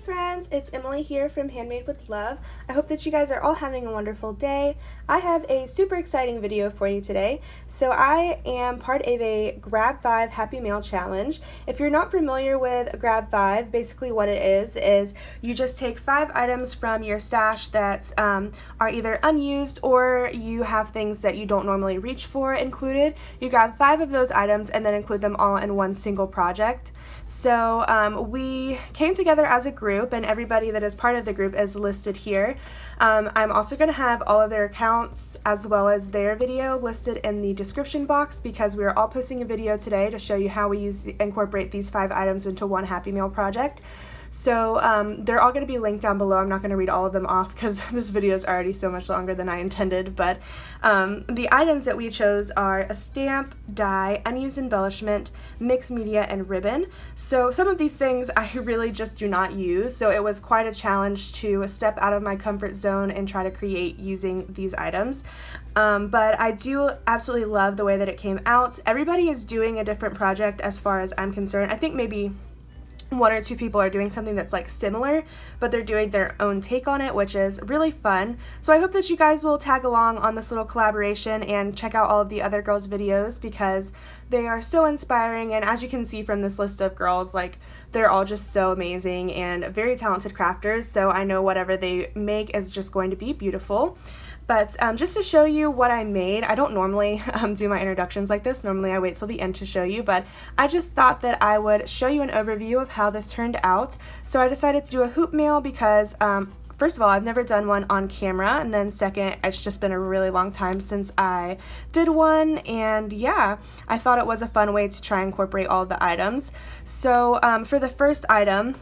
friends, it's Emily here from Handmade with Love. I hope that you guys are all having a wonderful day. I have a super exciting video for you today. So I am part of a Grab 5 Happy Mail Challenge. If you're not familiar with Grab 5, basically what it is you just take 5 items from your stash that are either unused or you have things that you don't normally reach for included. You grab 5 of those items and then include them all in one single project. So we came together as a group, and everybody that is part of the group is listed here. I'm also going to have all of their accounts as well as their video listed in the description box because we are all posting a video today to show you how we incorporate these 5 items into one Happy Meal project. So they're all going to be linked down below. I'm not going to read all of them off because this video is already so much longer than I intended, but the items that we chose are a stamp, die, unused embellishment, mixed media, and ribbon. So some of these things I really just do not use, so it was quite a challenge to step out of my comfort zone and try to create using these items. But I do absolutely love the way that it came out. Everybody is doing a different project as far as I'm concerned. I think maybe 1 or 2 people are doing something that's like similar, but they're doing their own take on it, which is really fun. So I hope that you guys will tag along on this little collaboration and check out all of the other girls' videos because they are so inspiring, and as you can see from this list of girls, like, they're all just so amazing and very talented crafters, so I know whatever they make is just going to be beautiful. But just to show you what I made, I don't normally do my introductions like this. Normally I wait till the end to show you, but I just thought that I would show you an overview of how this turned out. So I decided to do a hoop mail because first of all, I've never done one on camera, and then second, it's just been a really long time since I did one, and yeah, I thought it was a fun way to try and incorporate all of the items. So for the first item,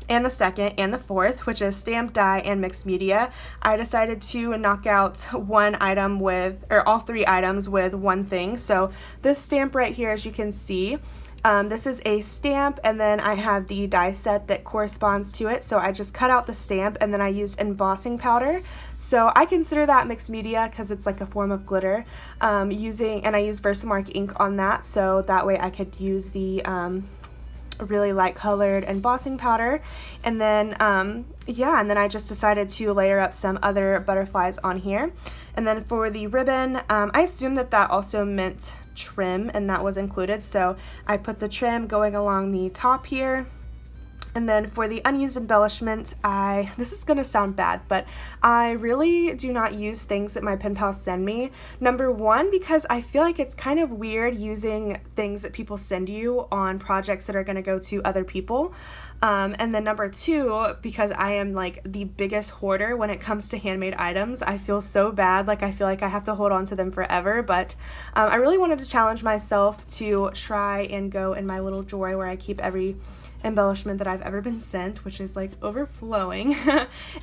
and the second and the fourth, which is stamp, die, and mixed media, I decided to knock out one item with, or all 3 items with one thing. So this stamp right here, as you can see, this is a stamp, and then I have the die set that corresponds to it. So I just cut out the stamp and then I used embossing powder. So I consider that mixed media because it's like a form of glitter. And I used Versamark ink on that, so that way I could use the really light colored embossing powder, and then yeah, and then I just decided to layer up some other butterflies on here. And then for the ribbon, I assumed that that also meant trim, and that was included, so I put the trim going along the top here. And then for the unused embellishments, this is going to sound bad, but I really do not use things that my pen pals send me. Number 1, because I feel like it's kind of weird using things that people send you on projects that are going to go to other people. And then number 2, because I am like the biggest hoarder when it comes to handmade items. I feel so bad, like I feel like I have to hold on to them forever, but I really wanted to challenge myself to try and go in my little drawer where I keep every embellishment that I've ever been sent, which is like overflowing,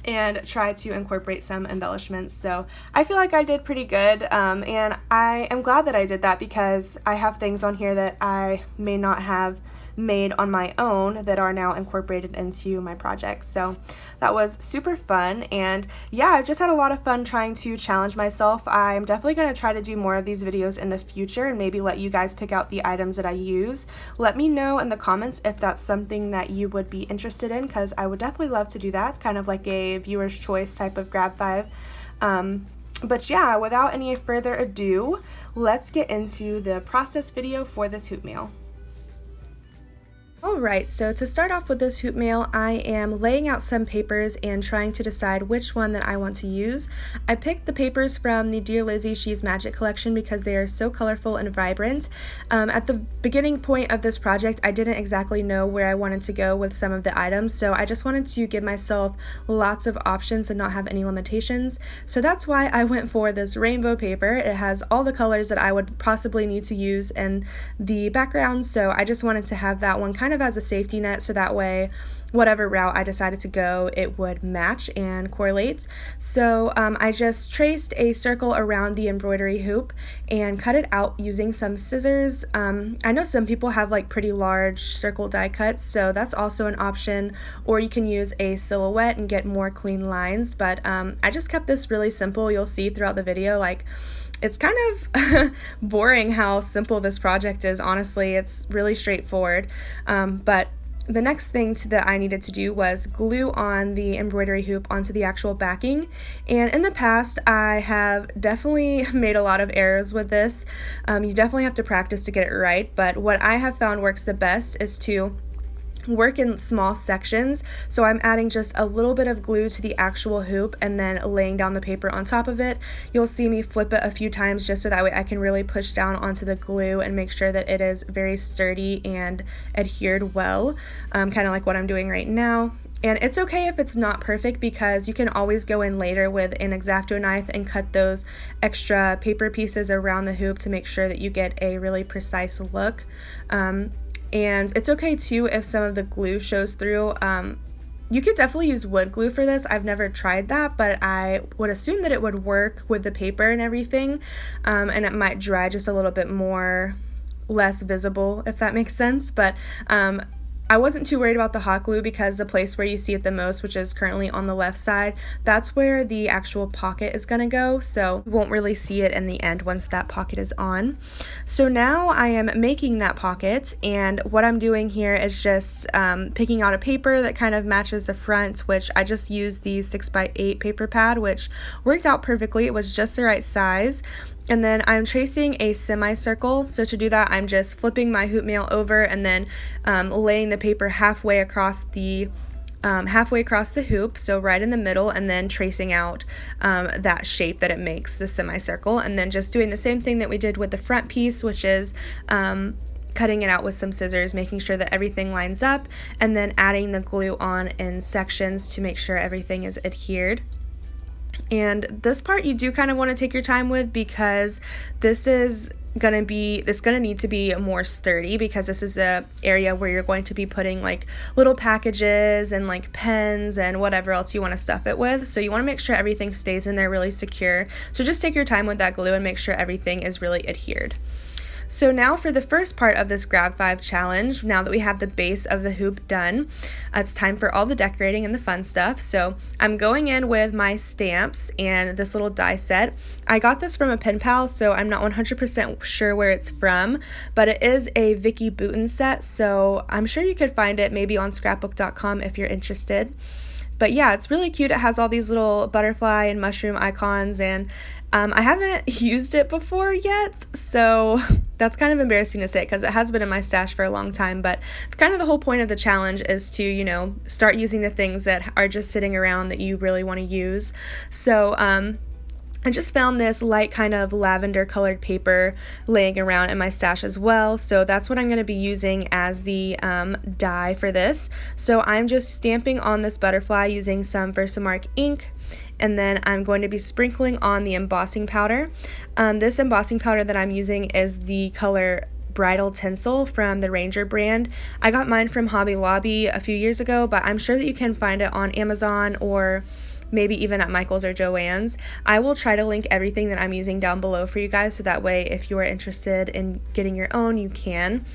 and try to incorporate some embellishments. So I feel like I did pretty good, and I am glad that I did that because I have things on here that I may not have made on my own that are now incorporated into my project. So that was super fun, and yeah, I've just had a lot of fun trying to challenge myself. I'm definitely going to try to do more of these videos in the future and maybe let you guys pick out the items that I use. Let me know in the comments if that's something that you would be interested in, because I would definitely love to do that, kind of like a viewer's choice type of Grab 5. But yeah, without any further ado, let's get into the process video for this hoop mail. Alright, so to start off with this hoop mail, I am laying out some papers and trying to decide which one that I want to use. I picked the papers from the Dear Lizzy She's Magic collection because they are so colorful and vibrant. At the beginning point of this project, I didn't exactly know where I wanted to go with some of the items, so I just wanted to give myself lots of options and not have any limitations. So that's why I went for this rainbow paper. It has all the colors that I would possibly need to use in the background, so I just wanted to have that one kind of as a safety net, so that way whatever route I decided to go, it would match and correlate. So I just traced a circle around the embroidery hoop and cut it out using some scissors. I know some people have like pretty large circle die cuts, so that's also an option, or you can use a silhouette and get more clean lines, but I just kept this really simple. You'll see throughout the video, like, it's kind of boring how simple this project is, honestly. It's really straightforward, but the next thing that I needed to do was glue on the embroidery hoop onto the actual backing. And in the past, I have definitely made a lot of errors with this. You definitely have to practice to get it right, but what I have found works the best is to work in small sections. So I'm adding just a little bit of glue to the actual hoop and then laying down the paper on top of it. You'll see me flip it a few times just so that way I can really push down onto the glue and make sure that it is very sturdy and adhered well, kind of like what I'm doing right now. And it's okay if it's not perfect, because you can always go in later with an X-Acto knife and cut those extra paper pieces around the hoop to make sure that you get a really precise look. And it's okay too if some of the glue shows through. You could definitely use wood glue for this. I've never tried that, but I would assume that it would work with the paper and everything, and it might dry just a little bit more less visible, if that makes sense. But I wasn't too worried about the hot glue, because the place where you see it the most, which is currently on the left side, that's where the actual pocket is gonna go, so you won't really see it in the end once that pocket is on. So now I am making that pocket, and what I'm doing here is just picking out a paper that kind of matches the front, which I just used the 6x8 paper pad, which worked out perfectly. It was just the right size. And then I'm tracing a semicircle. So to do that, I'm just flipping my hoop nail over and then laying the paper halfway across the hoop, so right in the middle, and then tracing out that shape that it makes, the semicircle, and then just doing the same thing that we did with the front piece, which is cutting it out with some scissors, making sure that everything lines up, and then adding the glue on in sections to make sure everything is adhered. And this part you do kind of want to take your time with, because this is gonna need to be more sturdy, because this is a area where you're going to be putting like little packages and like pens and whatever else you want to stuff it with. So you want to make sure everything stays in there really secure. So just take your time with that glue and make sure everything is really adhered. So now for the first part of this Grab 5 challenge, now that we have the base of the hoop done, it's time for all the decorating and the fun stuff. So I'm going in with my stamps and this little die set. I got this from a pen pal, so I'm not 100% sure where it's from, but it is a Vicky Bouton set, so I'm sure you could find it maybe on scrapbook.com if you're interested. But yeah, it's really cute. It has all these little butterfly and mushroom icons, and I haven't used it before yet, so that's kind of embarrassing to say because it has been in my stash for a long time, but it's kind of the whole point of the challenge is to, you know, start using the things that are just sitting around that you really want to use. So I just found this light kind of lavender colored paper laying around in my stash as well, so that's what I'm going to be using as the die for this. So I'm just stamping on this butterfly using some Versamark ink, and then I'm going to be sprinkling on the embossing powder. This embossing powder that I'm using is the color Bridal Tinsel from the Ranger brand. I got mine from Hobby Lobby a few years ago, but I'm sure that you can find it on Amazon or maybe even at Michael's or Joann's. I will try to link everything that I'm using down below for you guys, so that way if you are interested in getting your own, you can.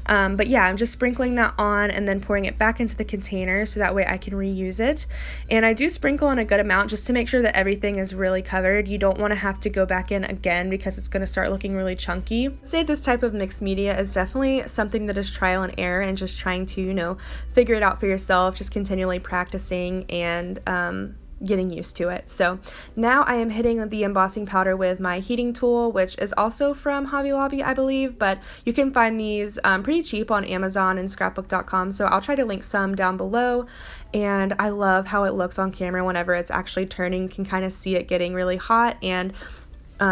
But yeah, I'm just sprinkling that on and then pouring it back into the container so that way I can reuse it. And I do sprinkle on a good amount just to make sure that everything is really covered. You don't want to have to go back in again because it's going to start looking really chunky. I'd say this type of mixed media is definitely something that is trial and error and just trying to, you know, figure it out for yourself, just continually practicing and getting used to it. So now I am hitting the embossing powder with my heating tool, which is also from Hobby Lobby, I believe, but you can find these pretty cheap on Amazon and scrapbook.com, so I'll try to link some down below. And I love how it looks on camera whenever it's actually turning. You can kind of see it getting really hot and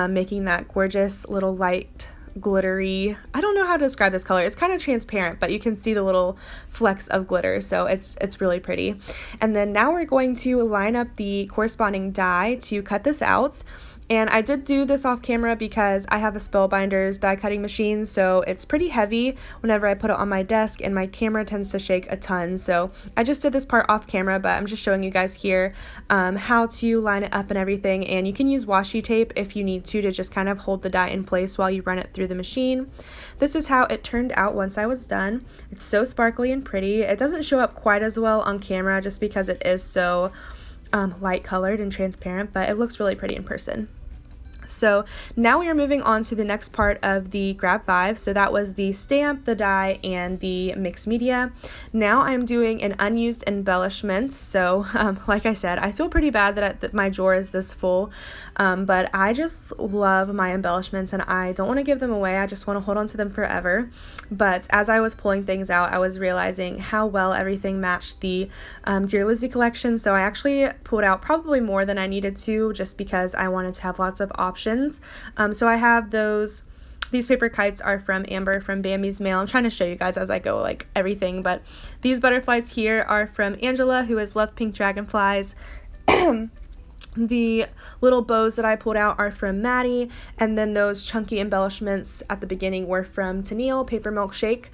making that gorgeous little light glittery, I don't know how to describe this color. It's kind of transparent, but you can see the little flecks of glitter, so it's really pretty. And then now we're going to line up the corresponding die to cut this out. And I did do this off camera because I have a Spellbinders die cutting machine, so it's pretty heavy whenever I put it on my desk, and my camera tends to shake a ton. So I just did this part off camera, but I'm just showing you guys here how to line it up and everything. And you can use washi tape if you need to just kind of hold the die in place while you run it through the machine. This is how it turned out once I was done. It's so sparkly and pretty. It doesn't show up quite as well on camera just because it is so light colored and transparent, but it looks really pretty in person. So now we are moving on to the next part of the Grab 5. So that was the stamp, the die, and the mixed media. Now I'm doing an unused embellishment. So like I said, I feel pretty bad that my drawer is this full, but I just love my embellishments and I don't want to give them away. I just want to hold on to them forever. But as I was pulling things out, I was realizing how well everything matched the Dear Lizzy collection. So I actually pulled out probably more than I needed to, just because I wanted to have lots of options. So I have these paper kites are from Amber from Bambi's Mail. I'm trying to show you guys as I go, like, everything, but these butterflies here are from Angela, who has loved pink dragonflies. The little bows that I pulled out are from Maddie, and then those chunky embellishments at the beginning were from Tennille, Paper Milkshake.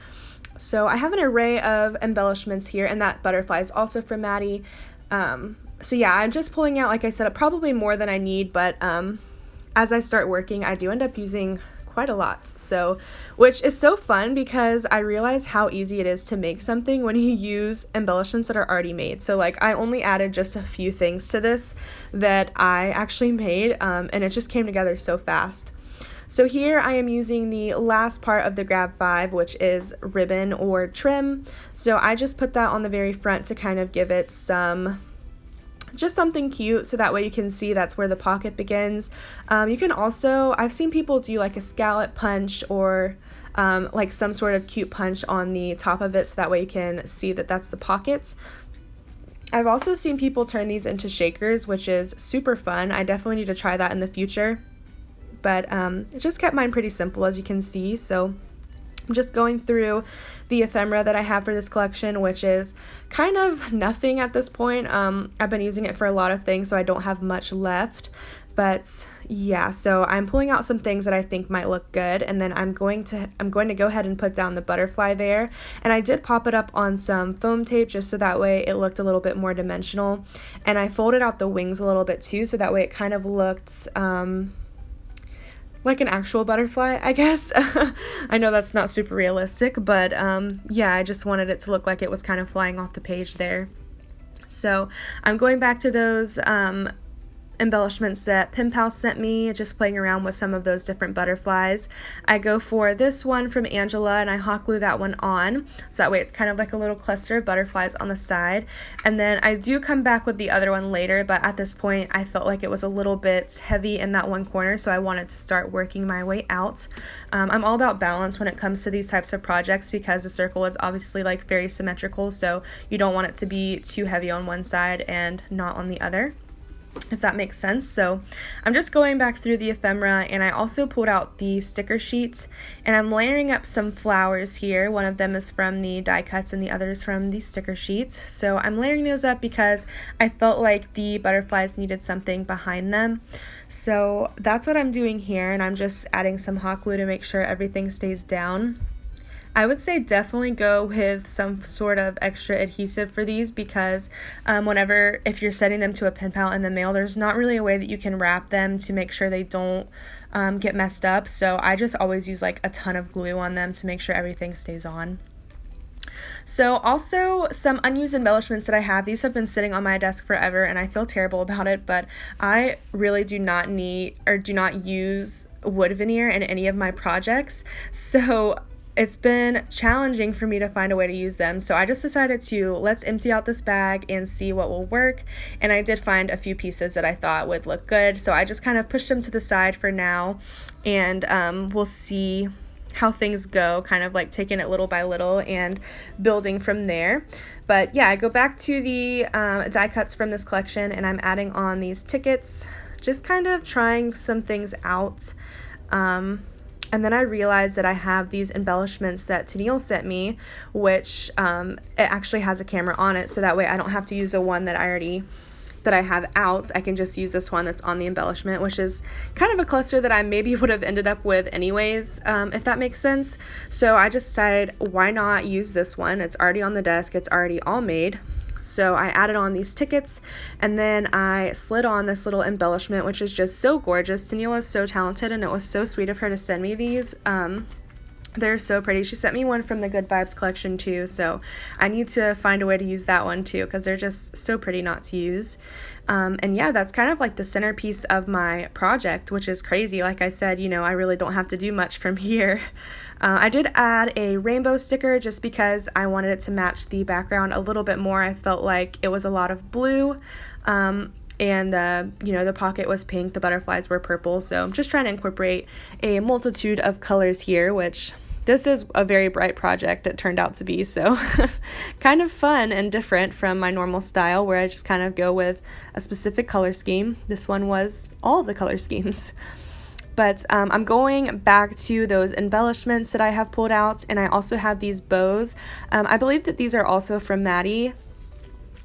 So I have an array of embellishments here, and that butterfly is also from Maddie. So yeah, I'm just pulling out, like I said, probably more than I need, but as I start working, I do end up using quite a lot. So, which is so fun because I realize how easy it is to make something when you use embellishments that are already made. So like I only added just a few things to this that I actually made, and it just came together so fast. So here I am using the last part of the Grab 5, which is ribbon or trim. So I just put that on the very front to kind of give it just something cute, so that way you can see that's where the pocket begins. You can also, I've seen people do like a scallop punch or like some sort of cute punch on the top of it, so that way you can see that that's the pockets. I've also seen people turn these into shakers, which is super fun. I definitely need to try that in the future, but it just kept mine pretty simple, as you can see. So I'm just going through the ephemera that I have for this collection, which is kind of nothing at this point. I've been using it for a lot of things, so I don't have much left. But yeah, so I'm pulling out some things that I think might look good, and then I'm going to go ahead and put down the butterfly there. And I did pop it up on some foam tape just so that way it looked a little bit more dimensional. And I folded out the wings a little bit too, so that way it kind of looked like an actual butterfly, I guess. I know that's not super realistic, but yeah, I just wanted it to look like it was kind of flying off the page there. So I'm going back to those embellishments that Pen Pal sent me, just playing around with some of those different butterflies. I go for this one from Angela and I hot glue that one on, so that way it's kind of like a little cluster of butterflies on the side. And then I do come back with the other one later, but at this point I felt like it was a little bit heavy in that one corner, so I wanted to start working my way out. I'm all about balance when it comes to these types of projects, because the circle is obviously like very symmetrical, so you don't want it to be too heavy on one side and not on the other, if that makes sense. So I'm just going back through the ephemera, and I also pulled out the sticker sheets, and I'm layering up some flowers here. One of them is from the die cuts and the other is from the sticker sheets. So I'm layering those up because I felt like the butterflies needed something behind them. So that's what I'm doing here, and I'm just adding some hot glue to make sure everything stays down. I would say definitely go with some sort of extra adhesive for these, because if you're sending them to a pen pal in the mail, there's not really a way that you can wrap them to make sure they don't get messed up. So I just always use like a ton of glue on them to make sure everything stays on. So also some unused embellishments that I have. These have been sitting on my desk forever and I feel terrible about it, but I really do not use wood veneer in any of my projects. So it's been challenging for me to find a way to use them, so I just decided to let's empty out this bag and see what will work. And I did find a few pieces that I thought would look good, so I just kind of pushed them to the side for now, and we'll see how things go, kind of like taking it little by little and building from there. But yeah, I go back to the die cuts from this collection, and I'm adding on these tickets, just kind of trying some things out. And then I realized that I have these embellishments that Tennille sent me, which it actually has a camera on it, so that way I don't have to use the one that I have out. I can just use this one that's on the embellishment, which is kind of a cluster that I maybe would have ended up with anyways, if that makes sense. So I just decided, why not use this one? It's already on the desk, it's already all made. So I added on these tickets, and then I slid on this little embellishment, which is just so gorgeous. Tennille is so talented, and it was so sweet of her to send me these. They're so pretty. She sent me one from the Good Vibes collection too, so I need to find a way to use that one too because they're just so pretty not to use. And yeah, that's kind of like the centerpiece of my project, which is crazy. Like I said, you know, I really don't have to do much from here. I did add a rainbow sticker just because I wanted it to match the background a little bit more. I felt like it was a lot of blue. And the pocket was pink, the butterflies were purple, so I'm just trying to incorporate a multitude of colors here, which this is a very bright project it turned out to be, so kind of fun and different from my normal style where I just kind of go with a specific color scheme. This one was all the color schemes. But I'm going back to those embellishments that I have pulled out, and I also have these bows. I believe that these are also from Maddie.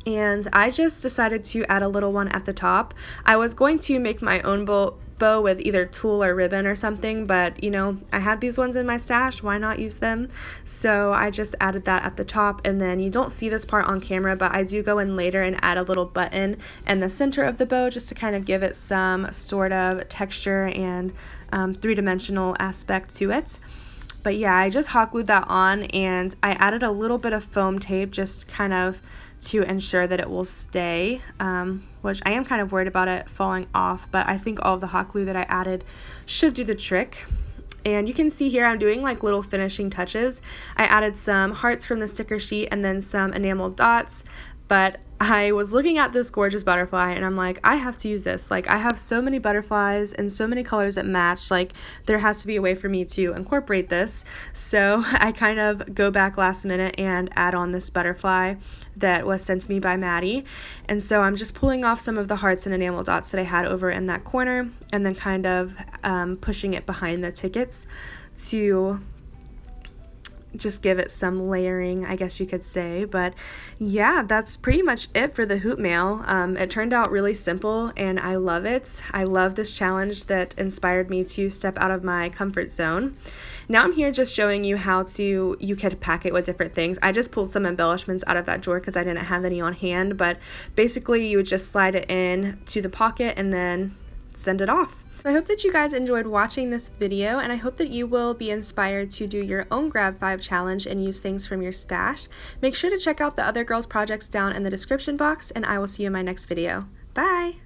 And I just decided to add a little one at the top. I was going to make my own bow with either tulle or ribbon or something, but you know, I had these ones in my stash, why not use them? So I just added that at the top, and then you don't see this part on camera, but I do go in later and add a little button in the center of the bow just to kind of give it some sort of texture and three-dimensional aspect to it. But yeah, I just hot glued that on, and I added a little bit of foam tape just kind of to ensure that it will stay, which I am kind of worried about it falling off, but I think all of the hot glue that I added should do the trick. And you can see here I'm doing like little finishing touches. I added some hearts from the sticker sheet and then some enamel dots, but I was looking at this gorgeous butterfly and I'm like, I have to use this. Like, I have so many butterflies and so many colors that match. Like, there has to be a way for me to incorporate this. So I kind of go back last minute and add on this butterfly that was sent to me by Maddie. And so I'm just pulling off some of the hearts and enamel dots that I had over in that corner and then kind of pushing it behind the tickets to just give it some layering, I guess you could say. But yeah, that's pretty much it for the hoop mail. It turned out really simple and I love it. I love this challenge that inspired me to step out of my comfort zone. Now I'm here just showing you how you could pack it with different things. I just pulled some embellishments out of that drawer because I didn't have any on hand, but basically you would just slide it in to the pocket and then send it off. I hope that you guys enjoyed watching this video, and I hope that you will be inspired to do your own Grab 5 challenge and use things from your stash. Make sure to check out the other girls' projects down in the description box, and I will see you in my next video. Bye!